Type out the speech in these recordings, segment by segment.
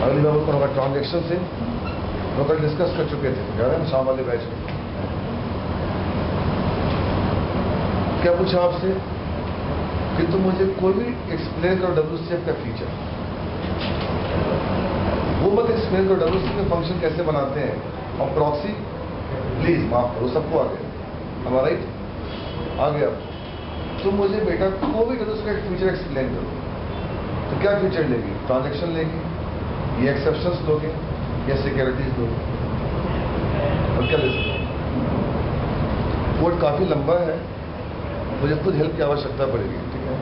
अगली बार उसको होगा ट्रांजेक्शन से वो कल डिस्कस कर चुके थे, याद है शाम वाले बैच में। क्या पूछा आपसे कि तुम मुझे कोई भी एक्सप्लेन करो WCF का फीचर, वो मत एक्सप्लेन करो WCF में फंक्शन कैसे बनाते हैं, और प्रॉक्सी प्लीज माफ करो, सबको आ गया, हमारा राइट आ गया। तुम मुझे बेटा कोई भी WCF का फीचर एक्सप्लेन करो, तो क्या फीचर लेगी? ट्रांजेक्शन लेगी, ये एक्सेप्शंस दोगे, या सिक्योरिटीज दोगे, और क्या ले सकते? कोड काफी लंबा है, मुझे खुद हेल्प की आवश्यकता पड़ेगी, ठीक है?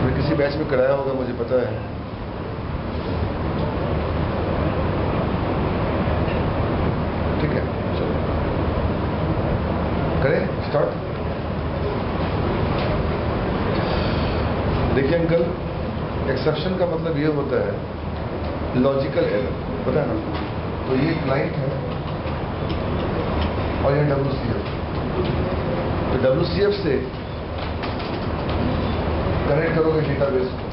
मैं किसी बैच में कराया होगा, मुझे पता है। ठीक है, चलो करें स्टार्ट। देखिए अंकल, एक्सेप्शन का मतलब ये होता है लॉजिकल एरर, पता है ना? तो ये क्लाइंट है और ये WCF, तो WCF से कनेक्ट करोगे डेटाबेस को,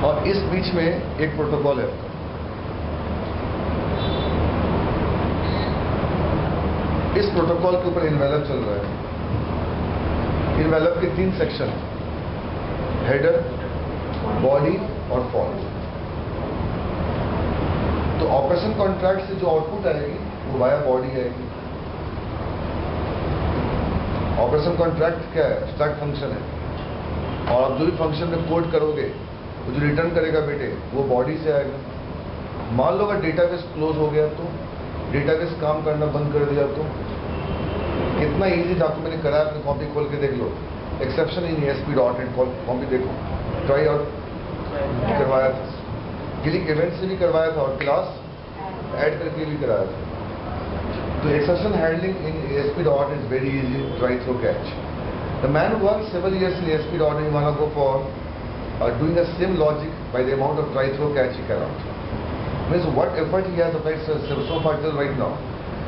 और इस बीच में एक प्रोटोकॉल है आपका। इस प्रोटोकॉल के ऊपर इन्वेलप चल रहा है। इन्वेलप के 3 सेक्शन हैं, हेडर, बॉडी और फॉल्ट। तो ऑपरेशन कॉन्ट्रैक्ट से जो आउटपुट आएगी वो वाया बॉडी आएगी। ऑपरेशन कॉन्ट्रैक्ट क्या है? एब्स्ट्रैक्ट फंक्शन है, और आप जो भी फंक्शन में कोड करोगे वो जो रिटर्न करेगा बेटे वो बॉडी से आएगा। मान लो अगर डेटाबेस क्लोज हो गया तो, डेटाबेस काम करना बंद कर दिया तो, कितना इजी था। आपको मैंने कराया, अपनी कॉपी खोल के देख लो, एक्सेप्शन इन ASP.NET कॉपी देखो, ट्राई आउट करवाया था, क्लिक इवेंट से भी करवाया था, और क्लास ऐड करके भी कराया था। तो exception handling in ASP.NET is very easy, try through catch. The man who worked several years in ASP.NET wanna go for doing the same logic by the amount of try through catch he cannot. Means what effort he has applied so far till right now,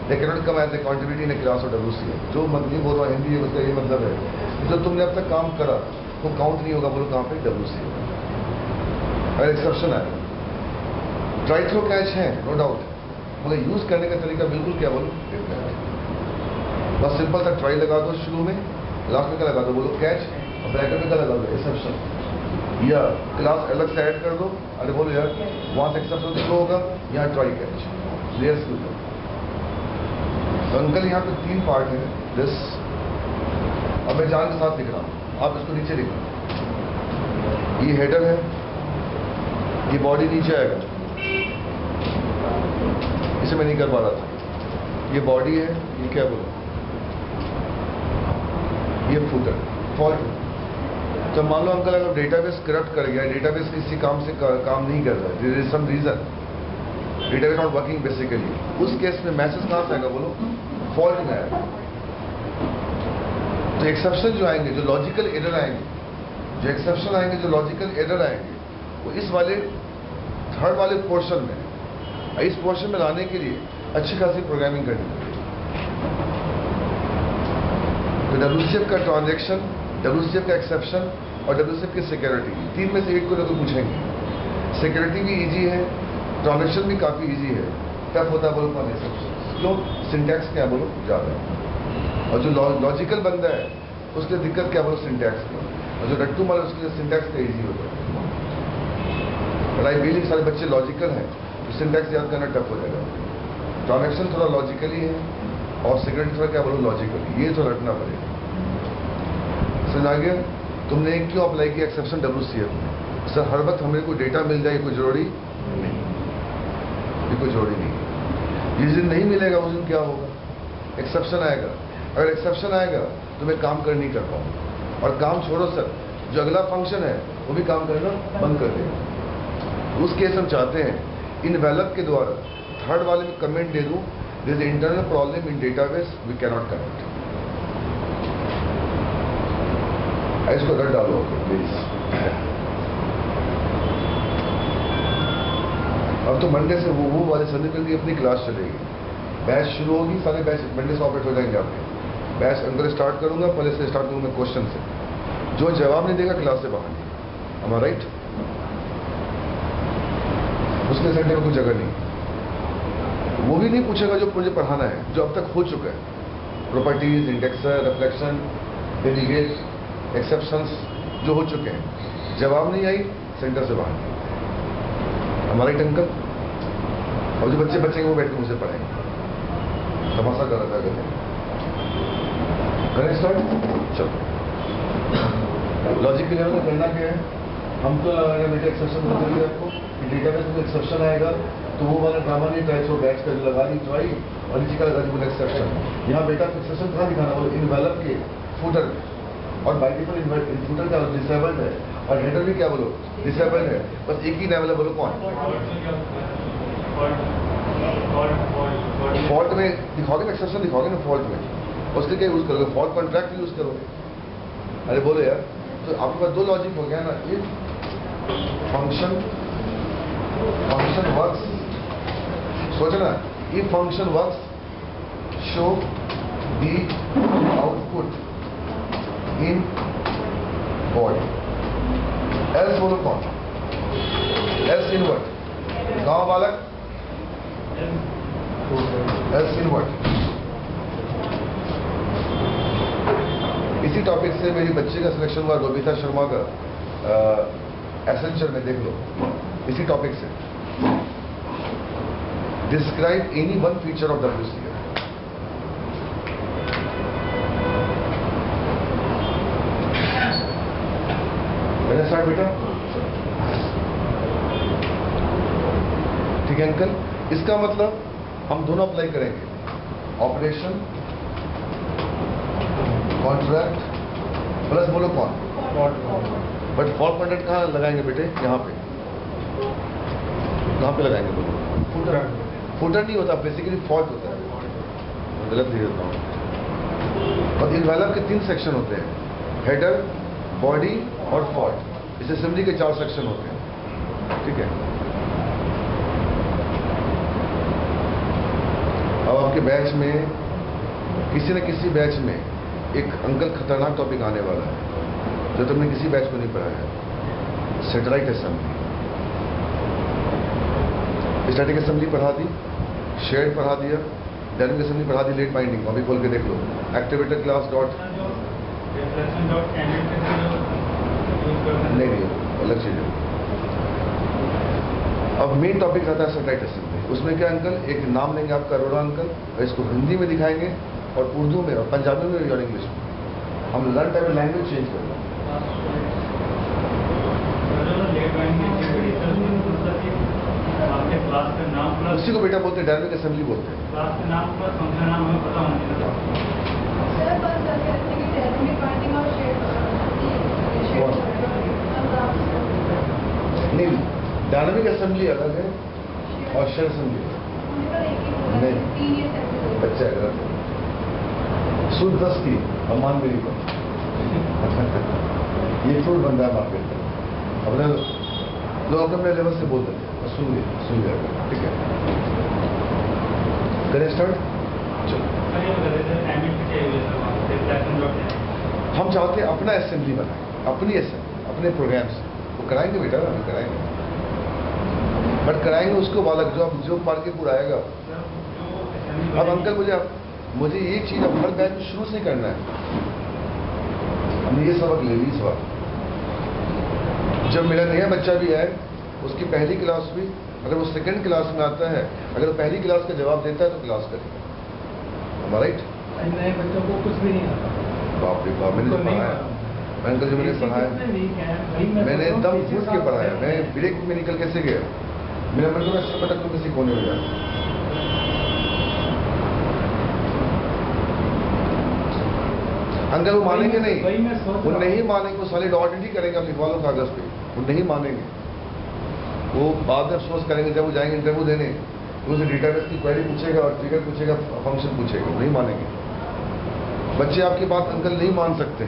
they cannot come as a contributing in a class of WCF. जो नहीं बोल रहा हिंदी है उसका ये मतलब है, जो तुमने अब तक काम करा वो काउंट नहीं होगा, बोलो कहाँ पे? WCF। अगर एक्सेप्शन है, ट्राई थ्रो कैच है नो डाउट, मगर यूज करने का तरीका बिल्कुल क्या बोलो डिफरेंट। बस सिंपल सा ट्राई लगा दो शुरू में, लास्ट में क्या लगा दो बोलो कैच, और ब्रैकेट में क्या लगा दो एक्सेप्शन, या क्लास अलग से ऐड कर दो। अरे बोलो यार वहां से एक्सेप्शन शुरू होगा, यहाँ ट्राई कैच, क्लियर स्कूल। तो अंकल यहाँ पे 3 पार्ट है दिस, अब मैं जान के साथ लिख रहा हूँ, आप इसको नीचे लिखो। ये हेडर है, ये बॉडी नीचे आएगा, इसे मैं नहीं कर पा रहा था। ये बॉडी है, ये क्या बोलो, ये फुटर, फॉल्ट। तो मान लो अंकल अगर डेटाबेस करप्ट कर गया, डेटाबेस किसी काम से काम नहीं कर रहा है, there is some reason, database not working basically, उस केस में मैसेज कहां से आएगा बोलो? फॉल्ट में आएगा। तो एक्सेप्शन जो आएंगे, जो लॉजिकल एरर आएंगे, जो एक्सेप्शन आएंगे, जो लॉजिकल एरर आएंगे, वो इस वाले थर्ड वाले पोर्शन में, इस पोर्शन में लाने के लिए अच्छी खासी प्रोग्रामिंग करनी पड़ेगी। तो WCF का ट्रांजेक्शन, WCF का एक्सेप्शन और WCF की सिक्योरिटी, 3 में से एक को तो पूछेंगे। सिक्योरिटी भी इजी है, ट्रांजेक्शन भी काफी इजी है, टफ होता है बोलो कौन? एक्सेप्शन। क्यों? सिंटैक्स क्या बोलो ज्यादा है, और जो लॉजिकल बंदा है उसके लिए दिक्कत क्या बोलो? सिंटैक्स की, और जो रट्टू मार उसके लिए सिंटैक्स का इजी होता है। बट आई बिलीव सारे बच्चे लॉजिकल हैं, तो सिंटैक्स याद करना टफ हो जाएगा। ट्रांजेक्शन थोड़ा लॉजिकली है, और सिक्योरिटी थोड़ा क्या बोलो? लॉजिकली, ये तो रटना पड़ेगा। समझ आ गया? तुमने क्यों अप्लाई किया एक्सेप्शन WCF में? सर हर वक्त हमें कोई डेटा मिल जाए, कोई जरूरी नहीं, ये कोई जरूरी नहीं। जिस दिन नहीं मिलेगा उस दिन क्या होगा? एक्सेप्शन आएगा। अगर एक्सेप्शन आएगा तो मैं काम कर नहीं कर पाऊंगा, और काम छोड़ो सर, जो अगला फंक्शन है वो भी काम करना बंद कर देगा। उस केस हम चाहते हैं इन्वेलप के द्वारा थर्ड वाले में कमेंट दे दूं, there is internal problem in database, we can not connect. इसको रट डालो प्लीज। अब तो मंडे से वो वाले संडे के लिए अपनी क्लास चलेगी, बैच शुरू होगी, सारे बैच मंडे से ऑपरेट हो जाएंगे आपके। बैच अंदर स्टार्ट करूंगा, पहले से स्टार्ट करूंगा क्वेश्चन से, जो जवाब नहीं देगा क्लास से बाहर नहीं। am I right? उसके सेंटर में कोई जगह नहीं। वो भी नहीं पूछेगा जो मुझे पढ़ाना है, जो अब तक हो चुका है। Properties, indexer, reflection, delegate, exceptions जो हो चुके हैं। जवाब नहीं आई, सेंटर से बाहर नहीं। am I right uncle? और जो बच्चे बचेंगे वो बैठ के मुझसे पढ़ेंगे। तमाशा कर रहा था करें स्टार्ट। चलो लॉजिक के लेवल में करना क्या है, हमको लगाना बेटा एक्सेप्शन बता दिया आपको कि डेटाबेस में एक्सेप्शन आएगा तो वो वाला ड्रामा नहीं टाइप्स ऑफ बैच का जो लगा दी ट्राई और नीचे का लगा दी बोला एक्सेप्शन। यहाँ बेटा एक्सेप्शन कहाँ दिखाना बोले इनवेलप के फुटर और बाई डिफॉल्ट फुटर का डिसेबल्ड है और हेडर भी क्या बोलो डिसेबल्ड है। बस एक ही लेवल है, बोलो कौन? फॉल्ट में दिखाओगे ना, एक्सेप्शन दिखाओगे ना फॉल्ट में, उसके क्या यूज करोगे? फॉल्ट कॉन्ट्रैक्ट यूज करोगे। अरे बोलो यार, तो आपके पास दो लॉजिक हो गया ना, इफ फंक्शन वर्क्स, सोचना if function works show the output in body, else बोलो कौन? एल्स इनवर्ट गांव बालक, एल्स इनवर्ट। इसी टॉपिक से मेरी बच्ची का सिलेक्शन हुआ रोबिता शर्मा का एसेंचर में, देख लो इसी टॉपिक से। Describe any one feature of WCF। मैंने स्टार्ट बेटा, ठीक है अंकल? इसका मतलब हम दोनों अप्लाई करेंगे, ऑपरेशन कॉन्ट्रैक्ट प्लस बोलो कौन? बट फॉल्ट कॉन्ट्रैक्ट कहाँ लगाएंगे बेटे? यहाँ पे। कहाँ पे लगाएंगे बोलो? फुटर नहीं होता, बेसिकली फॉल्ट होता है। गलत लिख देता हूँ। और इनवेलप के 3 सेक्शन होते हैं, हेडर, बॉडी और फॉल्ट। इस असेंबली के 4 सेक्शन होते हैं, ठीक है? अब आपके बैच में किसी न किसी बैच में एक अंकल खतरनाक टॉपिक आने वाला है जो तुमने किसी बैच को नहीं पढ़ाया है, सैटेलाइट असेंबली। स्टैटिक असेंबली पढ़ा दी, शेयर्ड पढ़ा दिया, डायनेमिक असेंबली पढ़ा दी, लेट बाइंडिंग अभी खोल के देख लो, एक्टिवेटर क्लास डॉट नहीं अलग चीज है। अब मेन टॉपिक रहता है सैटेलाइट असेंबली। उसमें क्या अंकल, एक नाम लेंगे आपका अरोड़ा अंकल, और इसको हिंदी में दिखाएंगे और उर्दू में और पंजाबी में और इंग्लिश में। हम लर्न टाइप लैंग्वेज चेंज कर रहे हैं। उसी को बेटा बोलते हैं डायनेमिक असेंबली बोलते हैं। क्लास के नाम पर फंक्शन नाम हमें पता होना नहीं, डायनेमिक असेंबली अलग है और शेयर असेंबली नहीं। बच्चा है सूद 10 की अमान मेरी को ये फ्रूट बन रहा है मार्केट में, अपने लोग अपने लेवल से बोल देते हैं, सुन जाएगा, ठीक है? करें स्टार्ट। चलो हम चाहते हैं अपना असेंबली बनाए, अपनी असेंबली अपने प्रोग्राम से। वो कराएंगे बेटा, अभी कराएंगे, बट कराएंगे उसको बालक जो पढ़ के पूरा आएगा। अब अंकल मुझे ये चीज अब हर बैच में शुरू से ही करना है। हमने ये सबक ले ली इस बार। जब मेरा नया बच्चा भी है, उसकी पहली क्लास भी, अगर वो सेकंड क्लास में आता है, अगर वो पहली क्लास का जवाब देता है तो क्लास करेगा। हमारा राइट? नए बच्चों को कुछ भी नहीं आता। बाप रे बाप, मैंने जो पढ़ाया अंकल, जो मैंने पढ़ाया मैंने दम फूट के पढ़ाया। मैं ब्रेक में निकल कैसे गया, मेरा मन को सपटक को किसी कोने में गया। अंकल वो मानेंगे नहीं, वो नहीं मानेंगे, वो साले डॉट ही करेंगे, आप लिखवा लो कागज पे, वो नहीं मानेंगे। वो बाद में अफसोस करेंगे जब वो जाएंगे इंटरव्यू देने, तो उसे डेटाबेस की क्वेरी पूछेगा और ट्रिगर पूछेगा, फंक्शन पूछेगा, नहीं मानेंगे। बच्चे आपकी बात अंकल नहीं मान सकते,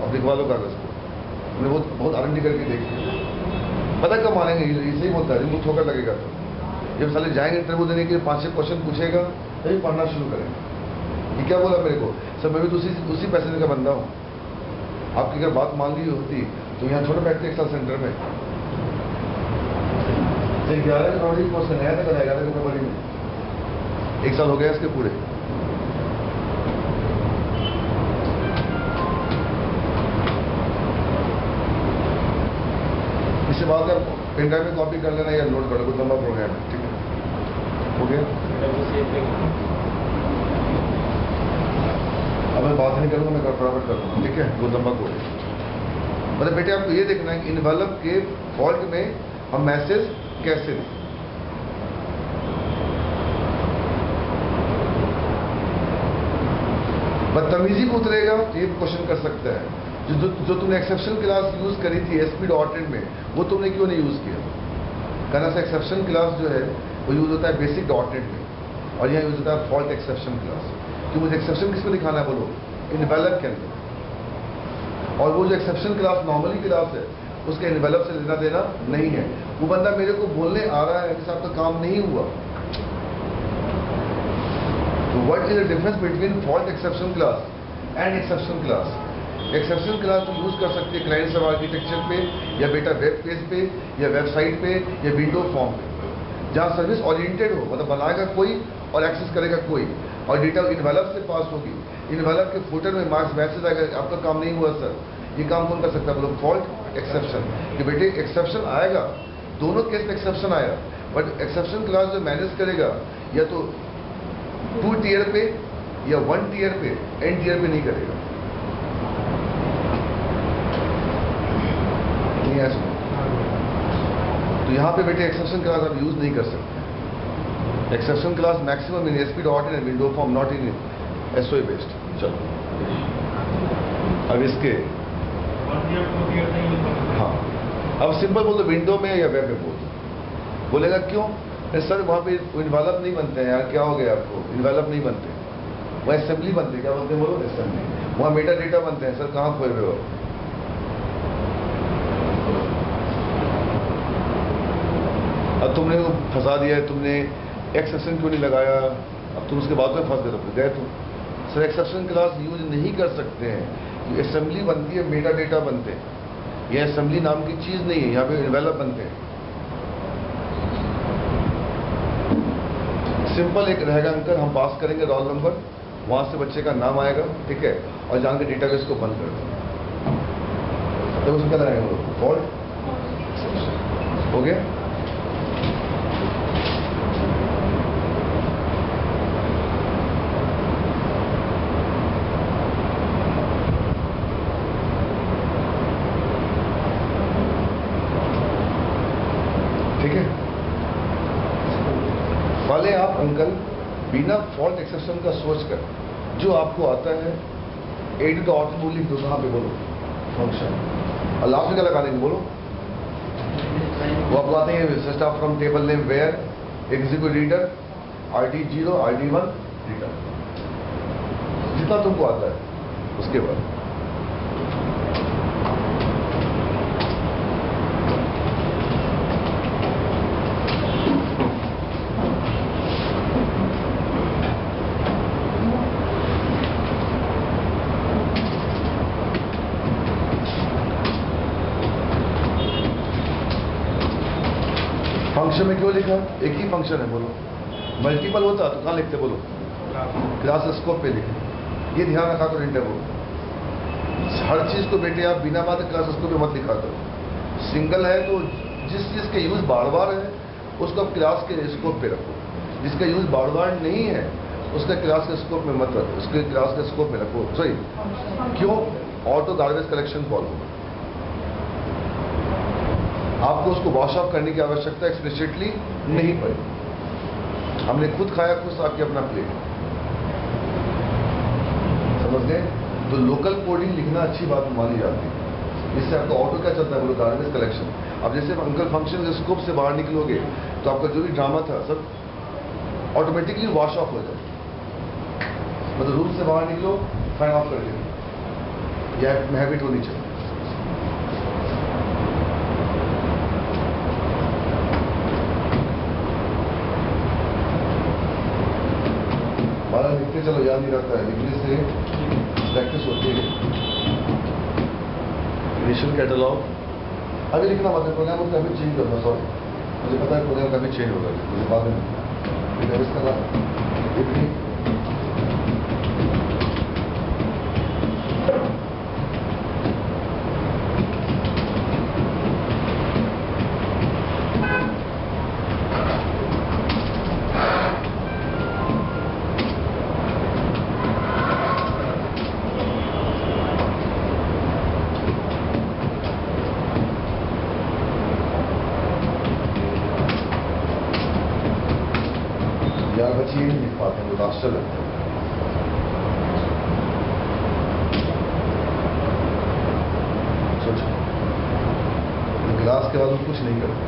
आप लिखवा लो कागज को। हमने बहुत R&D करके देखी, पता कब मानेंगे, ऐसे ही बोलता है, मुझे ठोकर लगेगा। तो जब साले जाएंगे इंटरव्यू देने के लिए 5-6 क्वेश्चन पूछेगा, तभी पढ़ना शुरू करेंगे। ये क्या बोला मेरे को, सर मैं भी तो उसी पैसे का बंदा हूँ। आपकी अगर बात मान ली होती तो यहाँ थोड़ा बैठते एक्सेल सेंटर में। 11 करोड़ की कोर्स नया था, 11 फरवरी में 1 साल हो गया इसके पूरे। इसके बाद आप पेन ड्राइव में कॉपी कर लेना या नोट कर लो, कोई लंबा प्रोग्राम है, ठीक है, हो गया। अब मैं बात नहीं करूँगा, मैं फटाफट कर दूँगा, ठीक है, वो लंबा कोड है। मतलब बेटे आपको ये देखना है कि इन्वेलप के फॉल्ट में हम मैसेज कैसे दें। बदतमीजी को उतरेगा तो ये क्वेश्चन कर सकता है, जो तुमने एक्सेप्शन क्लास यूज करी थी ASP.NET में, वो तुमने क्यों नहीं यूज किया? कहना से एक्सेप्शन क्लास जो है वो यूज होता है बेसिक.NET में, और यहाँ यूज होता है फॉल्ट एक्सेप्शन क्लास। कि मुझे एक्सेप्शन किसको दिखाना है, बोलो, इन्वेलप के अंदर। और वो जो एक्सेप्शन क्लास नॉर्मली क्लास है उसके इन्वेलप से लेना देना नहीं है। वो बंदा मेरे को बोलने आ रहा है कि साहब का काम नहीं हुआ। तो what is the difference between fault exception class and exception class? Exception class तो यूज कर सकते हैं क्लाइंट सर्वर आर्किटेक्चर पे, या बेटा वेब पेज पे, या वेबसाइट पे, या विंडो फॉर्म पे, जहां सर्विस ओरिएंटेड हो, मतलब बनाएगा कोई और एक्सेस करेगा कोई, और डेटा इन्वेलप से पास होगी। इन्वेलप के फुटर में मार्क्स मैसेज आएगा, आपका काम नहीं हुआ सर। ये काम कौन कर सकता है? बोलो फॉल्ट एक्सेप्शन। कि बेटे एक्सेप्शन आएगा, दोनों केस में एक्सेप्शन आया, बट एक्सेप्शन क्लास जो मैनेज करेगा या तो 2 टियर पे या 1 टियर पे, एंड टियर पे नहीं करेगा। नहीं है सुनो। तो यहाँ पे बेटे एक्सेप्शन क्लास आप यूज नहीं कर सकते। Exception class maximum in ASP.NET and window form, not in SOA based. चलो अब इसके हाँ, अब सिंपल बोल दो विंडो में या वेब में बोल दो। बोलेगा क्यों? सर वहाँ पे इन्वेलप नहीं बनते हैं यार, क्या हो गया आपको? इन्वेलप नहीं बनते, वहाँ असेंबली बनते। क्या बनते हैं बोलो? असेंबली। वहाँ मेटा डेटा बनते हैं। सर कहाँ खोए हुए हो? अब तुमने वो फंसा दिया है, तुमने एक्सेप्शन क्यों नहीं लगाया? अब तुम उसके बाद में फंस गए तुम। सर एक्सेप्शन क्लास यूज नहीं कर सकते हैं, असेंबली बनती है, मेटा डेटा बनते हैं। ये असेंबली नाम की चीज नहीं है, यहाँ पे इन्वेलप बनते हैं। सिंपल एक रहेगा अंकर, हम पास करेंगे रोल नंबर, वहां से बच्चे का नाम आएगा, ठीक है, और जान के डेटाबेस को बंद कर दें। तो उसमें क्या लगाएंगे? फॉल्ट हो गया। ठीक है, वाले आप अंकल बिना फॉल्ट एक्सेप्शन का सोच कर जो आपको आता है एडिट ऑटो लिख दो। कहाँ पे? बोलो फंक्शन, और लास्ट में क्या लगा देंगे? बोलो वो आपको आते हैं start from table name where execute reader ID0 ID1 return, जितना तुमको आता है उसके बाद। फंक्शन में क्यों लिखा? एक ही फंक्शन है। बोलो मल्टीपल होता तो कहाँ लिखते? बोलो क्लास स्कोप पे लिखे। ये ध्यान रखा करो इंटरवल। हर चीज को बेटे आप बिना बात क्लास स्कोप पे मत लिखा करो। सिंगल है तो जिस चीज के यूज बार बार है उसको आप क्लास के स्कोप पे रखो, जिसका यूज बार बार नहीं है उसका क्लास के स्कोप में मत रखो, उसके क्लास के स्कोप में रखो। सही क्यों? ऑटो गार्बेज कलेक्शन कॉल होगा, आपको उसको वॉश ऑफ करने की आवश्यकता एक्सप्लिसिटली नहीं पड़ी। हमने खुद खाया, खुद साफ किया अपना प्लेट। समझ गए? तो लोकल कोडिंग लिखना अच्छी बात मानी जाती है। इससे आपका ऑटो क्या चलता है? बोलो गार्बेज कलेक्शन। अब जैसे अंकल फंक्शन स्कोप से बाहर निकलोगे तो आपका जो भी ड्रामा था सब ऑटोमेटिकली वॉश ऑफ हो जाए। मतलब रूम से बाहर निकलो, फैन ऑफ कर दो, यह हैबिट होनी चाहिए। लिखते चलो, याद नहीं रहता है, लिखने से प्रैक्टिस होती है। इनिशियल कैटलॉग अभी लिखना मत है, प्रोग्राम को कभी चेंज करना, सॉरी मुझे पता है प्रोग्राम कभी चेंज होगा, मुझे बाद में इसका यार बच्चे ये नहीं लिख पाते हैं, वो आश्चर्य लगता है। सोचो क्लास के बाद वो कुछ नहीं करते।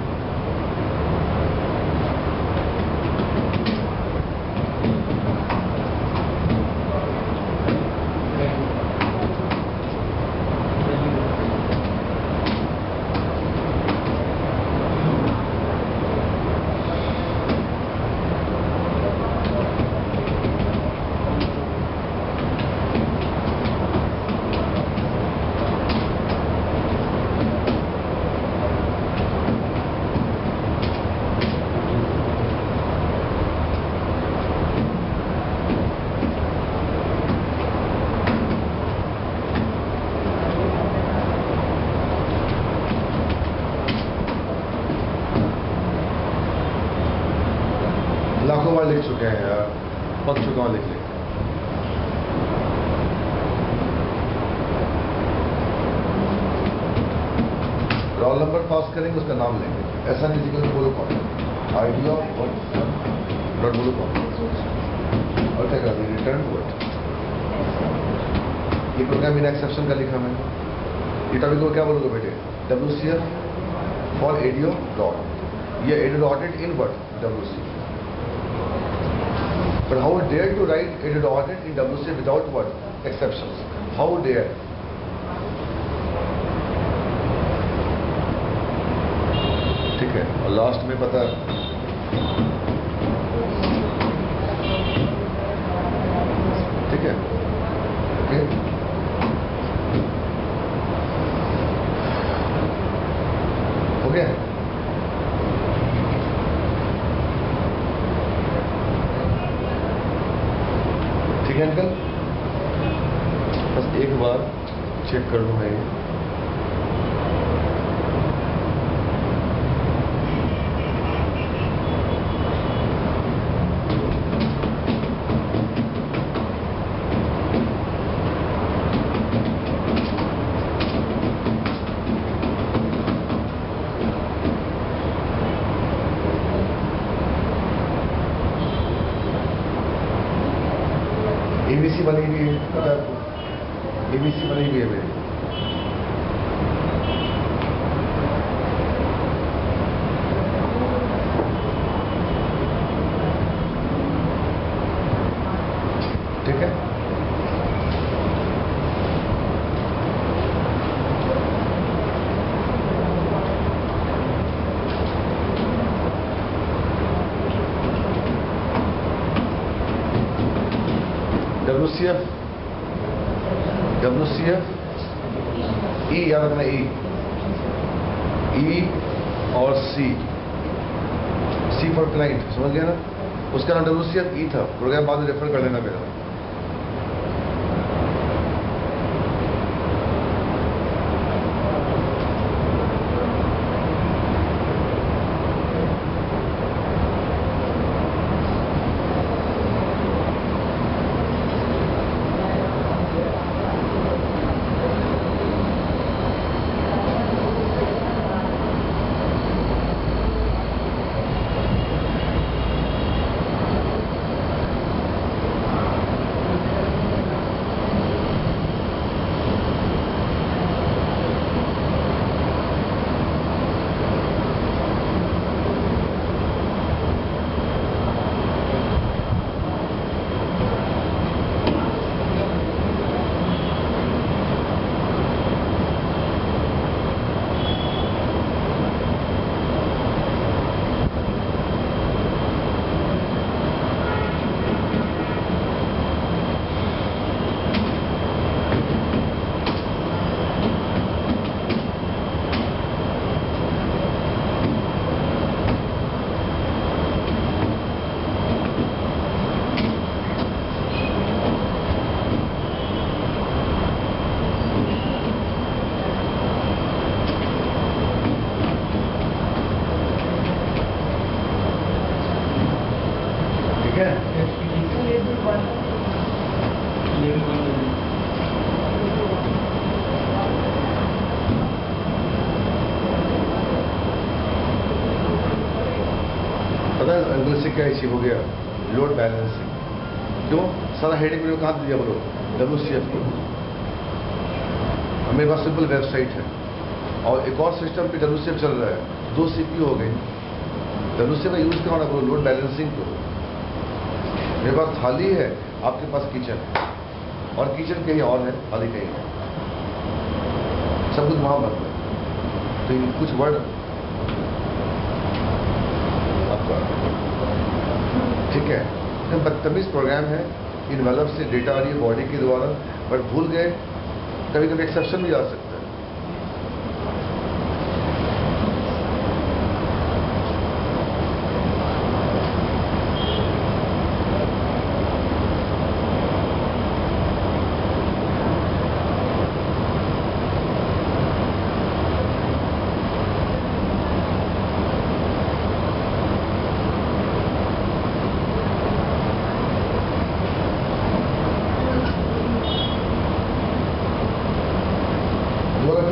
लाखों बार लिख चुके हैं यार, पक चुका हूं लिख लिख। रोल नंबर पास करेंगे, उसका नाम लेंगे, ऐसा नहीं लिखेंगे बोलो कौन आइडिया नॉट बोलो कौन और क्या करेंगे रिटर्न वर्ड। ये प्रोग्राम बिना एक्सेप्शन का लिखा मैंने। ये टॉपिक को क्या बोलोगे बेटे, WCF फॉर एडियो डॉट, ये audio dotted in word WC। But how dare to write it dotted in WC without what? Exceptions. How dare? ठीक है, और लास्ट में पता है ठीक है, ओके हो गया। ठीक है अंकल, बस एक बार चेक कर लूँ मैं ये। ABC बनी हुई है, पता है आपको, ABC बनी हुई है मेरी। ठीक है, WCF E याद रखना, E और C फॉर क्लाइंट, समझ गया ना। उसका नाम WCF E था, प्रोग्राम बाद में रेफर कर लेना मेरा। क्या लेवल वन पता है अंकल से क्या इश्यू हो गया? Load balancing. क्यों? सारा हेडिंग वीडियो कहाँ दिया बोलो? WCF को। मेरे पास सिंपल वेबसाइट है और एक और सिस्टम पे WCF चल रहा है, 2 CPU हो गई। WCF का यूज करना बोलो लोड बैलेंसिंग को। मेरे पास थाली है, आपके पास किचन है, और किचन कहीं और है, थाली कहीं है, सब कुछ वहां बंद है। तो ये कुछ वर्ड आपका ठीक है, तो बदतमीज प्रोग्राम है। इन्वेलप से डेटा आ रही है बॉडी के द्वारा, बट भूल गए, कभी कभी एक्सेप्शन भी आ सकता है।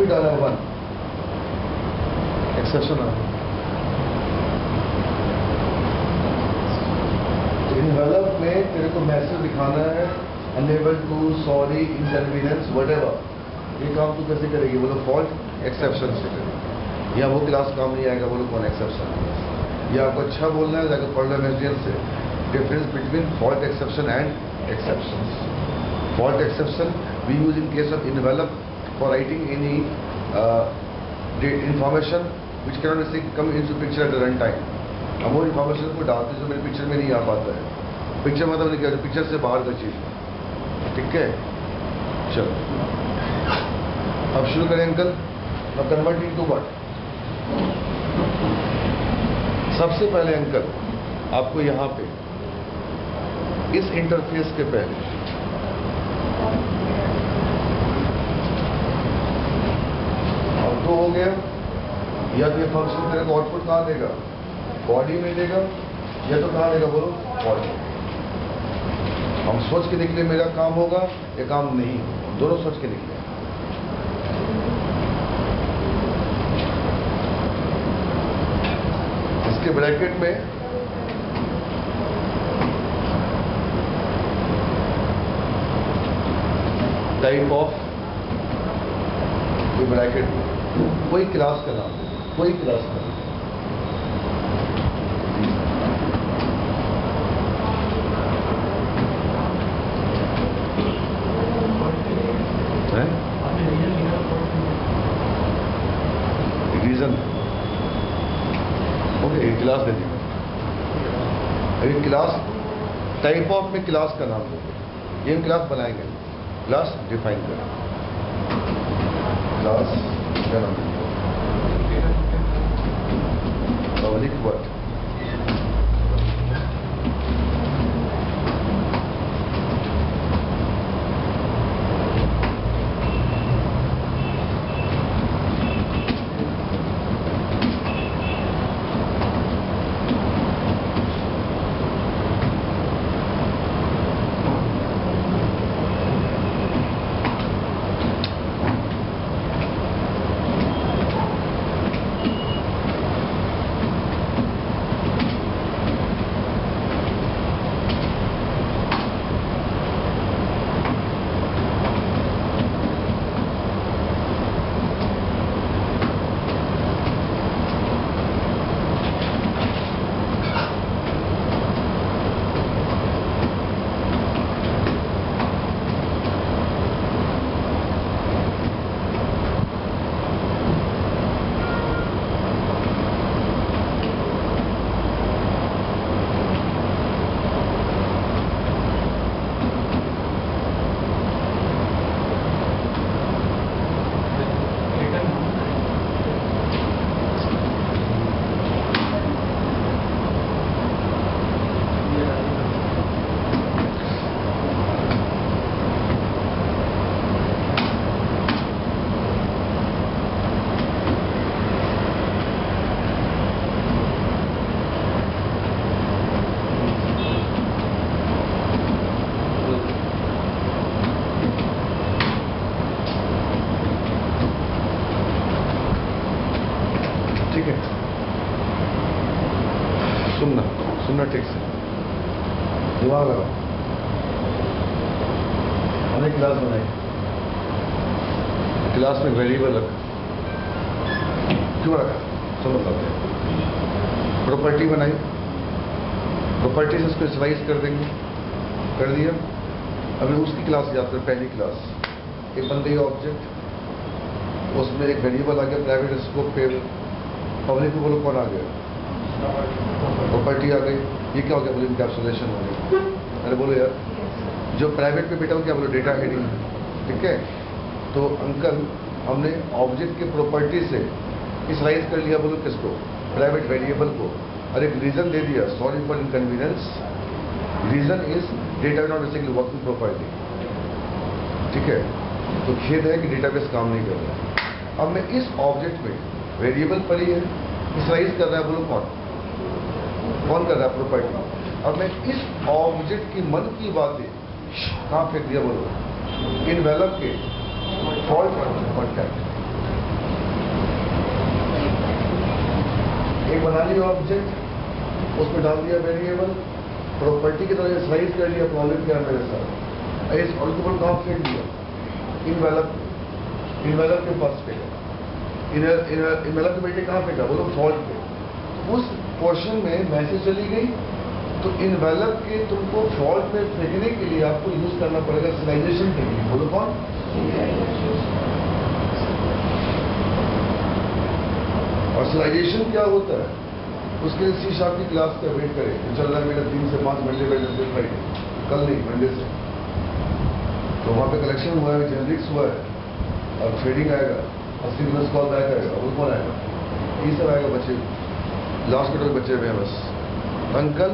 डाला वन एक्सेप्शन आ तो इन्वेलप में तेरे को मैसेज दिखाना है unable to, sorry, inconvenience, whatever. ये काम तू कैसे करेगी बोलो? फॉल्ट एक्सेप्शन से करेगी। या वो क्लास काम नहीं आएगा बोलो कौन एक्सेप्शन। या आपको अच्छा बोलना है जाकर पढ़ लो एमएसडीएल से, difference between fault exception and exception. Fault exception we use in case of envelope for writing any information which cannot come into picture at the run time। हम वो इन्फॉर्मेशन को डालते जो मेरे पिक्चर में नहीं आ पाता है। पिक्चर मतलब नहीं क्या, पिक्चर से बाहर का चीज, ठीक है। चलो अब शुरू करें अंकल। अब कन्वर्टिंग टू व्हाट? सबसे पहले अंकल आपको यहाँ पे इस इंटरफेस के पहले तो हो गया, या तो ये फंक्शन तेरे को आउटपुट कहाँ देगा? बॉडी में देगा, या तो कहाँ देगा बोलो? बॉडी। हम सोच के निकले मेरा काम होगा या काम नहीं, दोनों सोच के निकले। इसके ब्रैकेट में टाइप ऑफ, ब्रैकेट में कोई क्लास का नाम, कोई क्लास का नाम। रीजन ओके, एक क्लास दे दी। अभी क्लास टाइप ऑफ में क्लास का नाम दो। ये हम क्लास बनाएंगे, क्लास डिफाइन करें, क्लास पब्लिक वर्ड। दिमाग लगा, हमने क्लास बनाई, क्लास में वेरिएबल रखा, क्यों रखा सब बताते हैं। प्रॉपर्टी बनाई, प्रॉपर्टी से उसको स्लाइस कर देंगे, कर दिया। अभी उसकी क्लास याद कर, पहली क्लास एक बन गई ऑब्जेक्ट, उसमें एक वेरिएबल आ गया प्राइवेट स्कोप पे, पब्लिक को बोलो कौन आ गया, प्रॉपर्टी आ गई। ये क्या हो गया, बोलो इनकैप्सुलेशन हो गया। अरे बोलो यार, जो प्राइवेट पे बेटा हो क्या, बोलो डेटा हेडिंग, ठीक है। तो अंकल हमने ऑब्जेक्ट के प्रॉपर्टी से स्लाइस कर लिया, बोलो किसको, प्राइवेट वेरिएबल को, और एक रीजन दे दिया, sorry for inconvenience, reason is data not basically working properly, ठीक है। तो खेद है कि डेटाबेस काम नहीं कर रहा। अब मैं इस ऑब्जेक्ट में वेरिएबल पर ही है, स्लाइस कर रहा है, बोलो कौन कर रहा है, प्रॉपर्टी। अब मैं इस ऑब्जेक्ट की मन की बातें कहाँ फेंक दिया, बोलो इनवेलप के फॉल्ट कॉन्टैक्ट। एक बना लिया ऑब्जेक्ट, उसमें डाल दिया वेरिएबल, प्रॉपर्टी की तरह स्लाइस कर लिया, प्रॉब्लम क्या मेरे साथ, इस ऑल्टोबल कहाँ फेंक दिया, इनवेलप के पास फेंका, इनवेलप के बेटे कहाँ फेंका, बोलो फॉल्ट पे। उस पोर्शन में मैसेज चली गई, तो इनवेलप के तुमको फॉल्ट में फेंकने के लिए आपको यूज करना पड़ेगा सिलाइजेशन टेक्निक, बोलो कौन, और सिलाइजेशन क्या होता है, उसके लिए सी शार्प की क्लास का वेट करें, चल रहा है मेरा 3 से 5 मंडे वेडनेसडे फ्राइडे, कल नहीं मंडे से। तो वहाँ पे कलेक्शन हुआ है, जेनरिक्स हुआ है, और ट्रेडिंग आएगा, और सिग्नल्स कॉल बैक आएगा, वो कौन आएगा, ये सब आएगा, बच्चे लास्ट के बच्चे हुए हैं बस। अंकल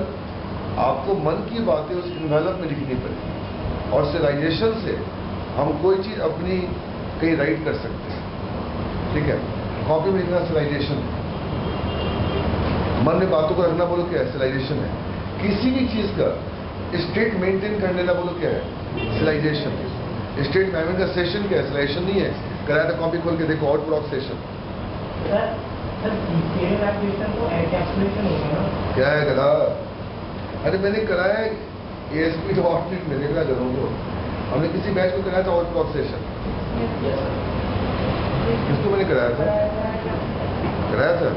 आपको मन की बातें उस इन्वेलप में लिखनी पड़ेगी, और सिलाइजेशन से हम कोई चीज़ अपनी कहीं राइट कर सकते हैं, ठीक है। कॉपी में लिखना सिलाइजेशन, मन में बातों को रखना, बोलो क्या है, सिलाइजेशन है। किसी भी चीज़ का स्टेट मेंटेन कर लेना, बोलो क्या है, सिलाइजेशन। स्टेट मैनेजमेंट का सेशन क्या है, सिलाइजेशन नहीं है। कराया था कॉपी खोल के देखो, आउट ब्लॉक सेशन क्या है करा, अरे मैंने कराया एएसपी तो ऑटनेट में देखा करूँगा, हमने किसी बैच को कराया था आउट ब्लॉक सेशन, किसको मैंने कराया था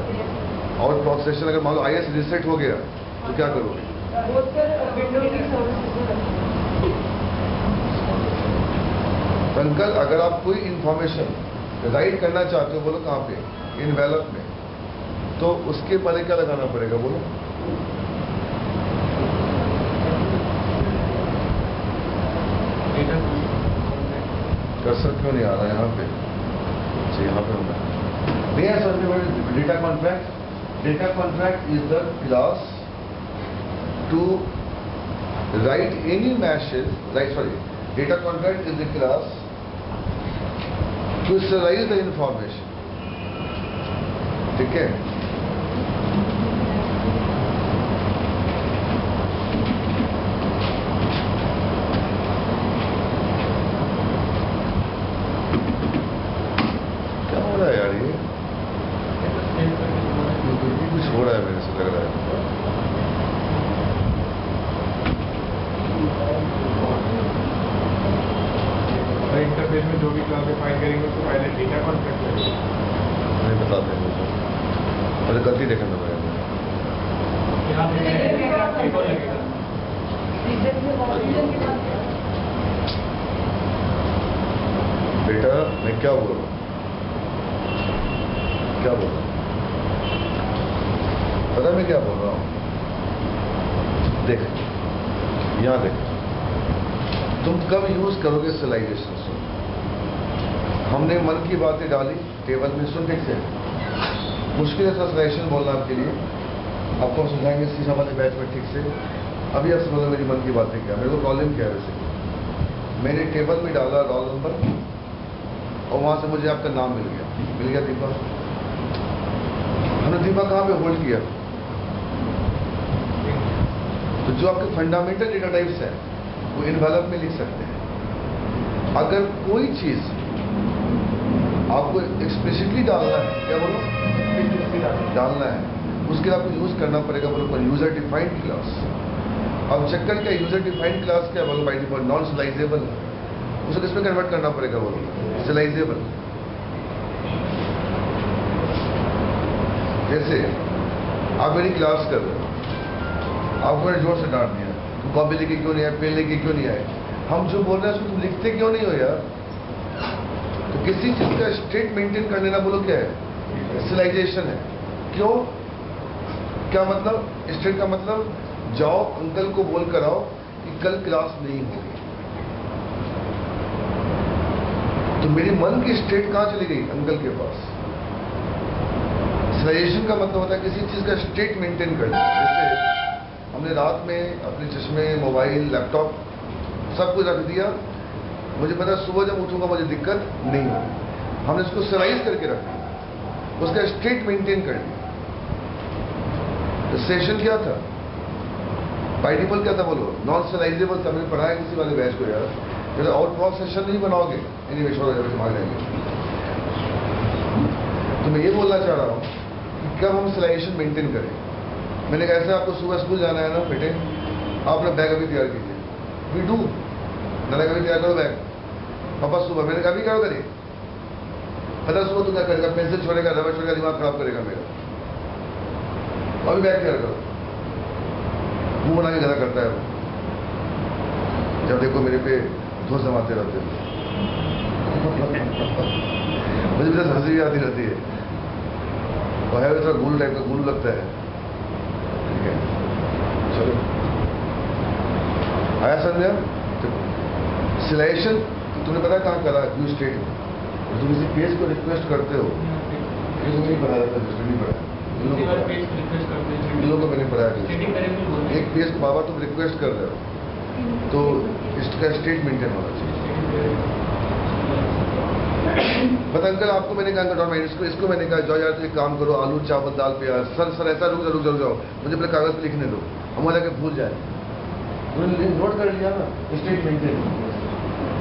आउट ब्लॉक सेशन। अगर मान लो आईएस रिसेट हो गया तो क्या करोगे, अंकल अगर आप कोई इंफॉर्मेशन राइट करना चाहते हो, बोलो कहाँ पे, इनवेलप में, तो उसके पहले क्या लगाना पड़ेगा, बोलो कर्सर क्यों नहीं आ रहा यहाँ पे, अच्छा यहाँ पे होगा, नहीं है समझ में। Data contract, data contract is the class to write any message, right sorry, data contract is the class to serialize the information, ठीक है। क्या हो रहा है यार, ये कुछ हो रहा है मेरे से लग रहा है। इंटरफेस में जो भी क्लास डिफाइन करेंगे उसको पहले डेटा कॉन्ट्रैक्ट करेंगे, नहीं बताते हैं मुझे, पहले गलती देखना पड़ेगा। बेटा मैं क्या बोल रहा हूँ, क्या बोल रहा हूँ, पता मैं क्या बोल रहा हूँ, देख यहाँ देख, तुम कब यूज करोगे सिलाइजेशन से, हमने मन की बातें डाली टेबल में, सुन ठीक से, मुश्किल है सिलाइजेशन बोलना आपके लिए, आपको हम समझाएंगे सीधा वाले बैच में ठीक से। अभी आप समझो मेरी मन की बातें क्या, मेरे को कॉलम क्या है, वैसे मैंने टेबल में डाला रोल नंबर, और वहां से मुझे आपका नाम मिल गया दीपा। हमने दीपा कहाँ पे होल्ड किया, तो जो आपके फंडामेंटल डेटा टाइप्स है वो इनवेलप में लिख सकते हैं। अगर कोई चीज आपको एक्सप्लिसिटली डालना है, क्या बोलो डालना है, उसके लिए आपको यूज करना पड़ेगा, बोलो यूजर डिफाइंड क्लास। अब चेक करके यूजर डिफाइंड क्लास क्या बोलो, बाई डिफॉल्ट नॉन सिलाइजेबल, उसे किसमें कन्वर्ट करना पड़ेगा बोलो, सिलाइजेबल। जैसे आप मेरी क्लास कर रहे हो, आपको मैंने जोर से डांट दिया, तुम कॉपी लेके क्यों नहीं आए, पेन लेके क्यों नहीं आए, हम जो बोल रहे हैं उसको तुम लिखते क्यों नहीं हो यार। तो किसी चीज का स्टेट मेंटेन कर लेना बोलो क्या है, सिलाइजेशन है। क्यों, क्या मतलब, स्टेट का मतलब जाओ अंकल को बोल कर आओ कि कल क्लास नहीं होगी। तो मेरी मन की स्टेट कहां चली गई, अंकल के पास। सिलाइजेशन का मतलब होता है किसी चीज का स्टेट मेंटेन करना। जैसे हमने रात में अपने चश्मे, मोबाइल, लैपटॉप सब कुछ रख दिया, मुझे पता है सुबह जब उठूंगा मुझे दिक्कत नहीं होगी, हमने इसको सिलाइज करके रख दिया, उसका स्टेट मेंटेन कर दिया। तो सेशन क्या था, बाय डिफॉल्ट क्या था बोलो, नॉन सिलाइजेबल था। मैंने पढ़ा है किसी वाले बैच को यार, जैसे आउट ऑफ सेशन नहीं बनाओगे, एनीवे छोड़ो, भाग जाएंगे। तो मैं ये बोलना चाह रहा हूँ कि कब हम सिलाइजेशन मेंटेन करें। मैंने कहा ऐसे आपको सुबह स्कूल जाना है ना बेटे, आप अपना बैग अभी तैयार कीजिए, वी डू, नाना कभी तैयार करो बैग, पापा सुबह, मैंने कहा भी क्या करे, पता सुबह तू क्या करेगा, पेंसिल छोड़ेगा, रबर छोड़ेगा, दिमाग खराब करेगा मेरा, अभी बैग तैयार करो। मुंह बना के गला करता है वो, जब देखो मेरे पे धो समाते रहते हैं। मुझे भी हंसी भी आती रहती है, और है थोड़ा गुल टाइप का, गुल लगता है। ठीक है, चलो आया संध्या। सिलेक्शन तुमने पता कहाँ करा, न्यू स्टेट। तुम किसी पेज को रिक्वेस्ट करते हो, ये तो नहीं पढ़ा जाता, नहीं पढ़ा, इन लोगों को मैंने पढ़ाया। एक पेज को बाबा तुम रिक्वेस्ट कर रहे हो, तो इसका स्टेट मेंटेन होना चाहिए। पता अंकल आपको मैंने कहा डॉक्टर, इसको मैंने कहा जाओ यार तो एक काम करो, आलू चावल दाल प्याज, सर ऐसा रुक जाओ, मुझे पहले कागज पे लिखने दो, हम वाला के भूल जाए। उन्होंने नोट कर लिया ना, स्टेट मेंटेन।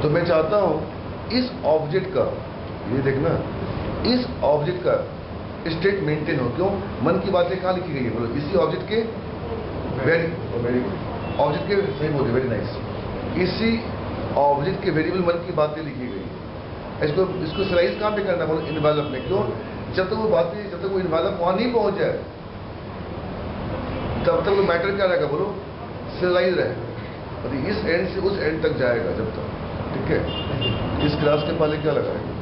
तो मैं चाहता हूं इस ऑब्जेक्ट का, ये देखना, इस ऑब्जेक्ट का स्टेट मेंटेन हो। क्यों, मन की बातें कहाँ लिखी गई है बोलो, इसी ऑब्जेक्ट के, वेरी गुड, ऑब्जेक्ट के, सही बोलिए, वेरी नाइस, इसी ऑब्जेक्ट के वेरिएबल मन की बातें लिखी गई। इसको सिलाइज कहाँ पे करना बोलो, इन्वेलप में। क्यों, जब तक वो बातें, जब तक वो इन्वेलप वहां नहीं पहुंच जाए, तब तक वो मैटर क्या रहेगा बोलो, सिलाइज रहेगा। इस एंड से उस एंड तक जाएगा जब तक। ठीक है, इस क्लास के पहले क्या लगाएंगे,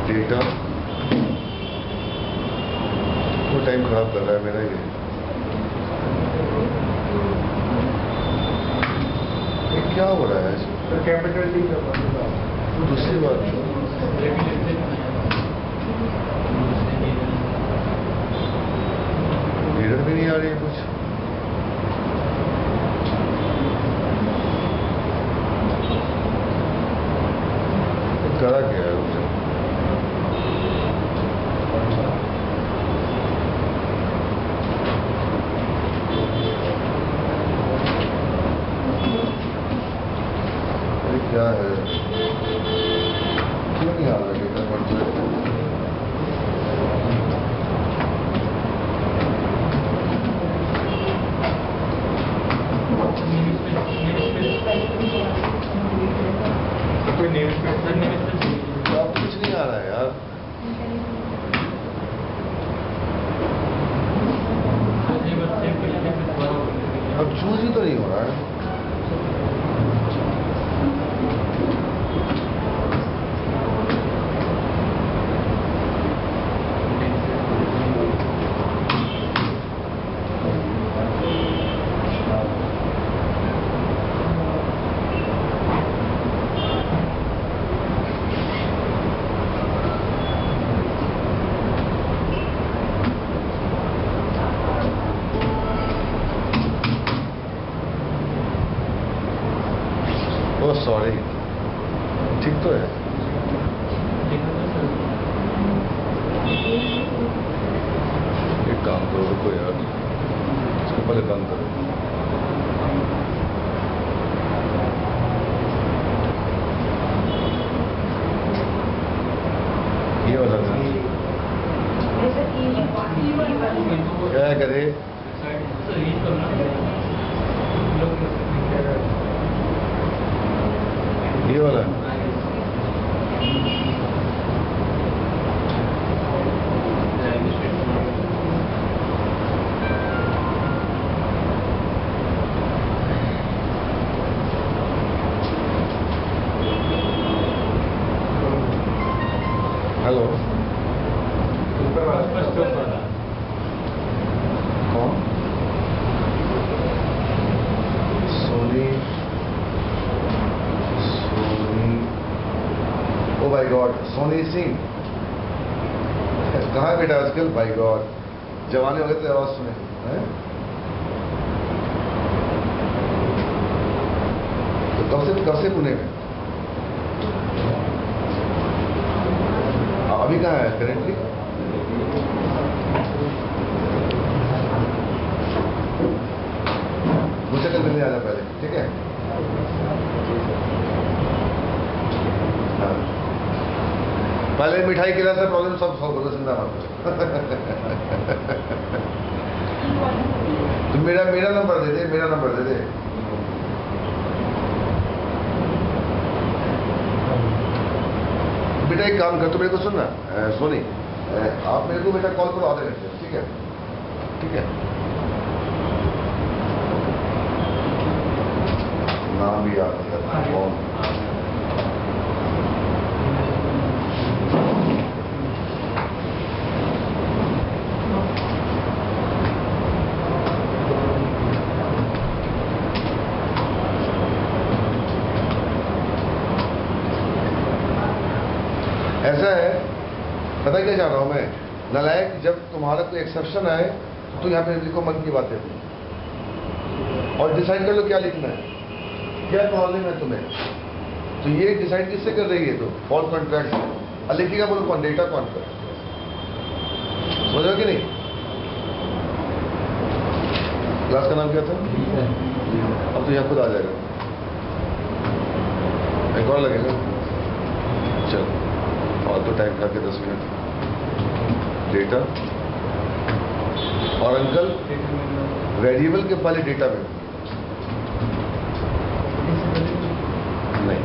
डेटा। वो टाइम खराब कर रहा है मेरा ये क्या हो रहा है इसमें? कैपिटल डी का दूसरी बात, एरर भी नहीं आ रही है कुछ। करा क्या है मुझे, क्या है, क्यों नहीं आ रहा डेटा कॉन्ट्रैक्ट? कोई नेम स्पेस अब कुछ नहीं आ रहा है यार। अब चूज ही तो नहीं हो रहा है। सॉरी, ठीक तो है। एक काम करो, रुको यार, इसको पहले बंद करो। ये वाला क्या ये वाला हेलो ऊपर वाला फर्स्ट वाला कौन सोनी ओ बाय गॉड सोनी सिंह कहाँ है बेटा आजकल बाय गॉड जवानी हो गए तो आवाज सुने हैं? तो कब से पुणे में अभी कहाँ है करेंटली मुझसे कल मिलने आना पहले ठीक है हाँ। पहले मिठाई खिला से प्रॉब्लम सब सॉल्व करो चिंता मत तो मेरा नंबर दे दे बेटा एक काम कर तो मेरे को सुनना सोनी आप मेरे को बेटा कॉल करो आधे घंटे ठीक है नाम भी याद नहीं करता कौन ऐसा है पता क्या चाह रहा हूं मैं नालायक जब तुम्हारा कोई एक्सेप्शन आए तो यहाँ पे लिखो मन की बातें और डिसाइड कर लो क्या लिखना है क्या प्रॉब्लम है तुम्हें तो ये डिसाइड किससे कर रही है तो फॉल कॉन्ट्रैक्ट से और लिखिएगा बोलो कौन डेटा कॉन्ट्रैक्ट समझ रहे हो कि नहीं क्लास का नाम क्या था अब तो यहाँ खुद आ जाएगा एक और लगेगा चलो और तो टाइम खा के 10 मिनट डेटा और अंकल वेरिएबल के पहले डेटा में नहीं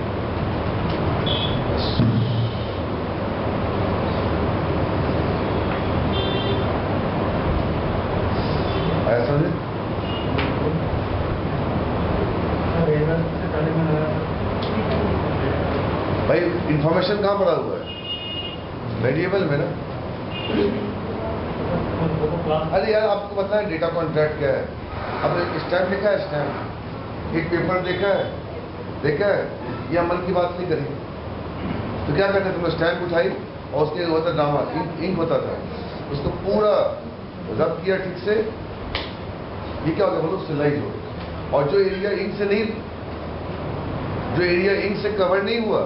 आया समझे भाई इंफॉर्मेशन कहाँ पड़ा हुआ है वेरिएबल में ना अरे यार आपको पता है डेटा कॉन्ट्रैक्ट क्या है अब एक स्टैम्प लिखा है स्टैम्प एक पेपर देखा है या मन की बात नहीं करी तो क्या करते तुमने स्टैम्प उठाई और उसके होता ड्रामा इंक होता था उसको पूरा रब किया ठीक से ये क्या होगा बोलो सिलाइज हो और जो एरिया इंक से नहीं जो एरिया इंक से कवर नहीं हुआ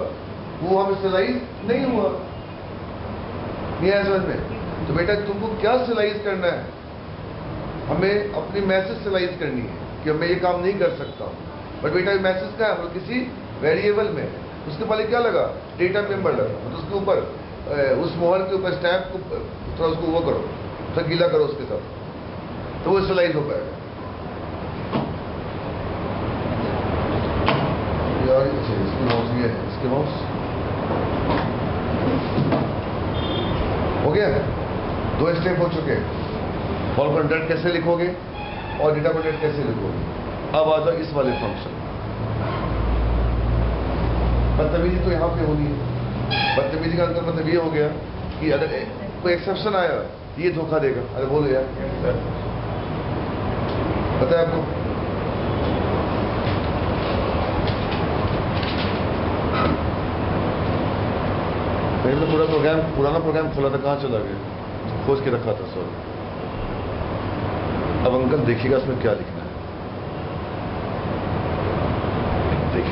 वो हमें सिलाइज नहीं हुआ नहीं है समझ में तो बेटा तुमको क्या सिलाइज करना है हमें अपनी मैसेज सिलाइज करनी है कि मैं ये काम नहीं कर सकता बट बेटा ये मैसेज का है मतलब किसी वेरिएबल में उसके पहले क्या लगा डेटा मेंबर लगा मतलब उसके ऊपर उस मोहर के ऊपर स्टैम्प को थोड़ा उसको वो करो थोड़ा गीला करो उसके साथ तो वो सिलाइज हो पाएगा यार इसकी माउस ये है इसके माउस हो गया 2 स्टेप हो चुके फॉल कॉन्ट्रैक्ट कैसे लिखोगे और डेटा कॉन्ट्रैक्ट कैसे लिखोगे अब आ जाओ इस वाले फंक्शन बदतमीजी तो यहाँ पे होनी है बदतमीजी का अंतर मतलब ये हो गया कि अगर कोई एक्सेप्शन आया ये धोखा देगा अरे बोलो यार पता है आपको मैंने पूरा प्रोग्राम पुराना प्रोग्राम खोला था कहाँ चला गया खोज के रखा था सॉरी अब अंकल देखिएगा इसमें क्या लिखना है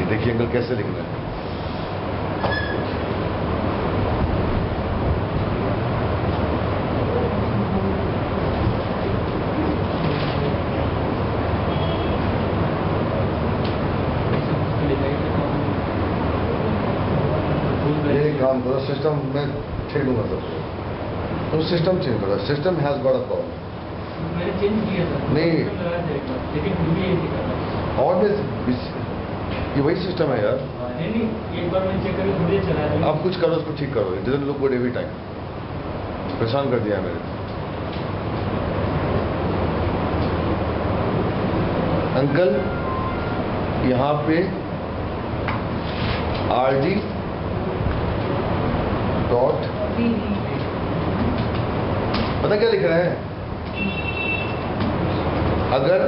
देखिए अंकल कैसे लिखना है काम करो सिस्टम में ठीक दूंगा सब तो सिस्टम चेंज करो system has got a problem मैंने चेंज किया सर। नहीं। लगाया था एक बार, लेकिन फिर भी यही कर रहा और में ये वही सिस्टम है यार। नहीं, एक बार मैंने चेक करके थोड़ी देर चलाया था। अब कुछ करो, उसको ठीक करो। It doesn't look good every time. परेशान कर दिया है मेरे। अंकल यहाँ पे RD डॉट पता क्या लिख रहे हैं? अगर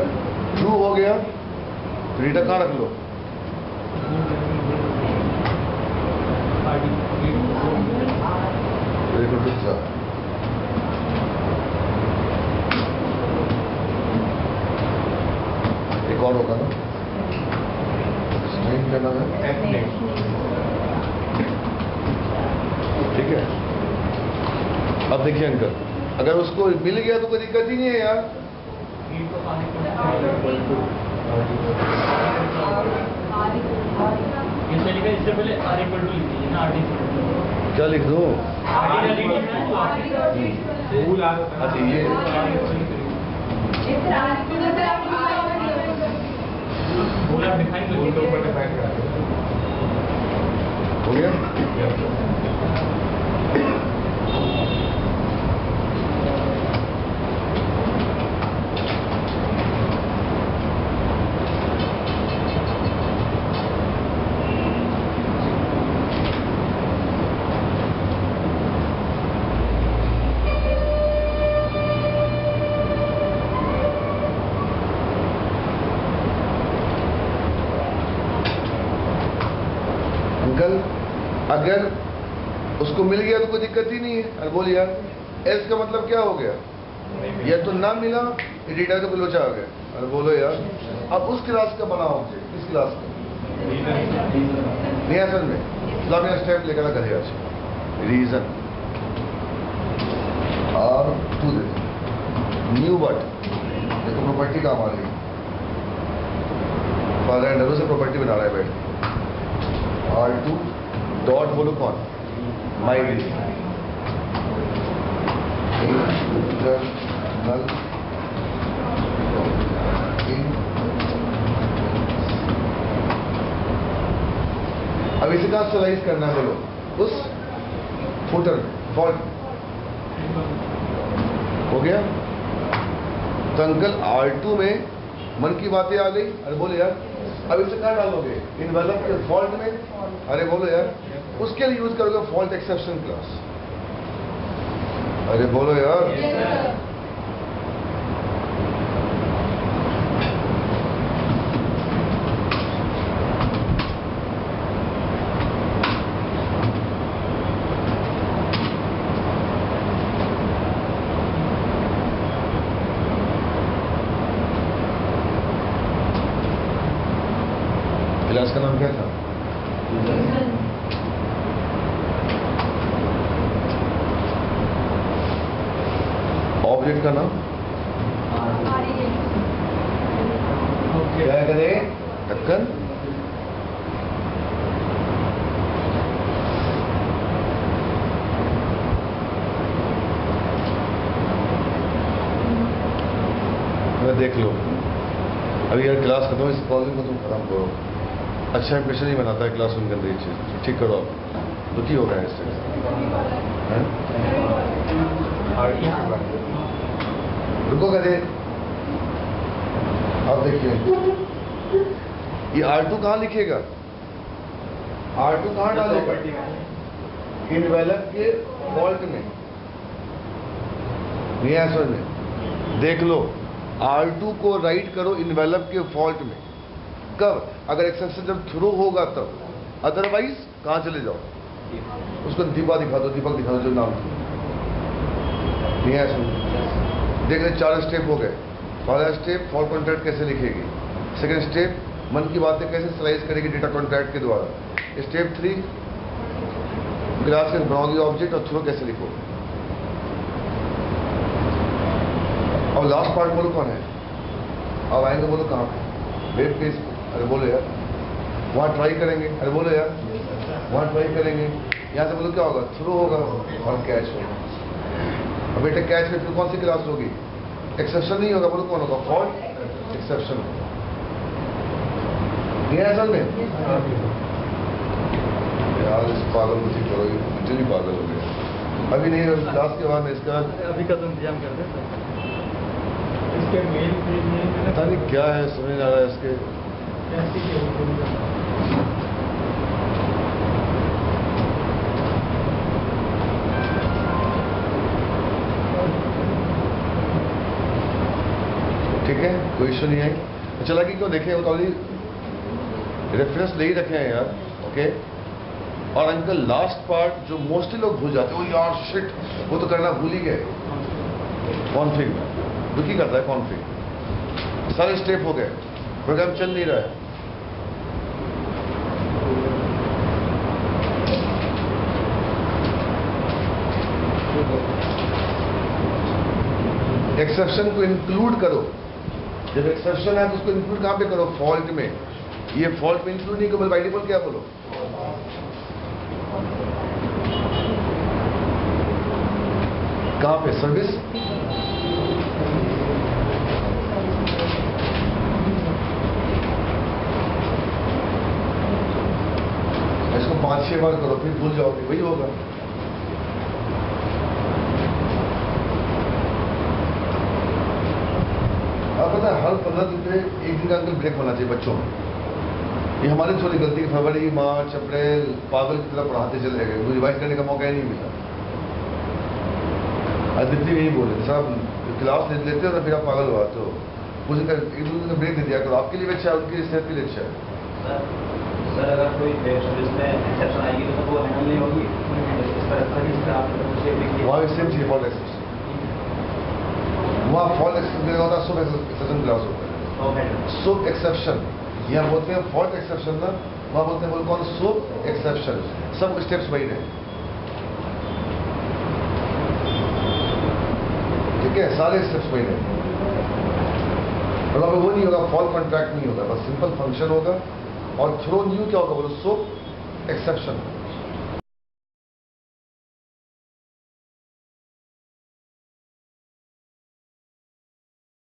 ट्रू हो गया तो डेटा कहाँ रख लो? देखो ठीक सा एक और होगा ना, स्ट्रिंग का नाम है, ठीक है। अब देखिए अंकल, अगर उसको मिल गया तो कोई दिक्कत ही नहीं है यार। इससे पहले R इक्वल टू लिखिए ना, RD क्या लिख दूँ? भूल आ अच्छा ये भूल आप डिफाइन भूल के ऊपर डिफाइन करा दो। हो गया। अंकल अगर उसको मिल गया तो कोई दिक्कत ही नहीं है। अरे बोल यार, एस का मतलब क्या हो गया? या तो ना मिला, ये डेटा तो लोचा आ गया। अरे बोलो यार, अब उस क्लास का बनाओ मुझे। किस क्लास का? नहीं असल में इस्लाम में स्टेप लेकर ना करे आज रीजन और टू दे न्यू वर्ड। देखो प्रॉपर्टी काम आ रही है। फादर एंड से प्रॉपर्टी बना रहा है बैठ। R2 डॉट बोलो कौन? माई रीजन नल अब इसे कहाँ स्लाइस करना है बोलो? उस फुटर फॉल्ट हो गया। तो अंकल R2 में मन की बातें आ गई। अरे बोलो यार, अब इसे कहाँ डालोगे? इनवेलप के फॉल्ट में। अरे बोलो यार, उसके लिए यूज करोगे फॉल्ट एक्सेप्शन क्लास। अरे बोलो यार, क्लास का नाम क्या था? ऑब्जेक्ट का नाम क्या करे? ढक्कन। देख लो अभी यार क्लास खत्म है, इस प्रॉब्लम को तुम खत्म करो। अच्छा इंप्रेशन ही बनाता है क्लासरूम के अंदर ये चीज़। ठीक करो आप, दुखी हो गए हैं इससे। रुको करे, आप देखिए ये R2 कहाँ लिखेगा? R2 कहाँ डालेगा? इनवेलप के फॉल्ट में। नहीं है समझ में? देख लो, R2 को राइट करो इनवेलप के फॉल्ट में। कब? अगर एक्सेप्शन जब थ्रू होगा तब, अदरवाइज कहाँ चले जाओ? उसको दीपा दिखा दो, दीपक दिखा दो, जो नाम नहीं है सुन। देख रहे 4 स्टेप हो गए। पहला स्टेप फॉल्ट कॉन्ट्रैक्ट कैसे लिखेगी। सेकेंड स्टेप मन की बातें कैसे स्लाइस करेगी डेटा कॉन्ट्रैक्ट के द्वारा। स्टेप 3 क्लास के बनाओगी ऑब्जेक्ट और थ्रू कैसे लिखोगे। और लास्ट पार्ट बोलो कौन है? अब आएंगे बोलो कहाँ पे? वेब पेज पे। अरे बोलो यार, वहाँ ट्राई करेंगे। अरे बोलो यार, वहाँ ट्राई करेंगे। यहाँ से बोलो क्या होगा? थ्रू होगा और कैच होगा। अब बेटे कैच में फिर कौन सी क्लास होगी? एक्सेप्शन नहीं होगा, बोलो कौन होगा? फॉल्ट एक्सेप्शन होगा। ये है असल में यार, इस पागल को ठीक करो, मुझे भी पागल हो गया। अभी नहीं, क्लास के बाद में इसका अभी का तो इंतजाम कर दें। इसके मेल पेज में पता नहीं क्या है, समझ नहीं आ रहा है इसके। ठीक है, कोई इशू नहीं है। अच्छा लगी क्यों देखें, वो तो ऑलरेडी रेफरेंस ले ही रखे हैं यार। ओके, और अंकल लास्ट पार्ट जो मोस्टली लोग भूल जाते हैं, वो यार शिट वो तो करना भूल ही गए। कॉन्फिग में दुखी करता है कॉन्फिग, सारे स्टेप हो गए, प्रोग्राम चल नहीं रहा है। एक्सेप्शन को इंक्लूड करो। जब एक्सेप्शन है तो उसको इंक्लूड कहां पे करो? फॉल्ट में। ये फॉल्ट में इंक्लूड नहीं करो, बाय डिफॉल्ट क्या बोलो? कहां पे? सर्विस। इसको 5-6 बार करो, फिर भूल जाओगे, वही होगा। अब पता है, हर 15 दिन पे एक दिन का अंकल ब्रेक होना चाहिए बच्चों में। ये हमारी थोड़ी गलती, फरवरी, मार्च, अप्रैल पागल की तरह पढ़ाते चले गए, मुझे रिवाइज करने का मौका ही नहीं मिला। अदिति यही बोले, साहब क्लास ले लेते हो ना, फिर आप पागल हो आते हो। कुछ एक दो दिन ब्रेक दे दिया करो, आपके लिए भी अच्छा है, उनकी सेहत के लिए अच्छा है। सर अगर कोई सर्विस में एक्सेप्शन आएगी तो वो हैंडल नहीं होगी, इस तरह आप वहाँ सेम चाहिए फॉल्ट एक्सेप्शन। वहाँ फॉल्ट एक्सेप्शन होता है, सब एक्सेप्शन क्लास होता है। सब एक्सेप्शन यहाँ बोलते हैं, फॉल्ट एक्सेप्शन ना वहाँ बोलते हैं, बोल कौन? सब एक्सेप्शन। सब स्टेप्स वही रहे, ठीक है, सारे स्टेप्स वही रहे। मतलब वो नहीं होगा, फॉल्ट कॉन्ट्रैक्ट नहीं होगा, बस सिंपल फंक्शन होगा। और थ्रो न्यू क्या होगा बोलो? सब एक्सेप्शन।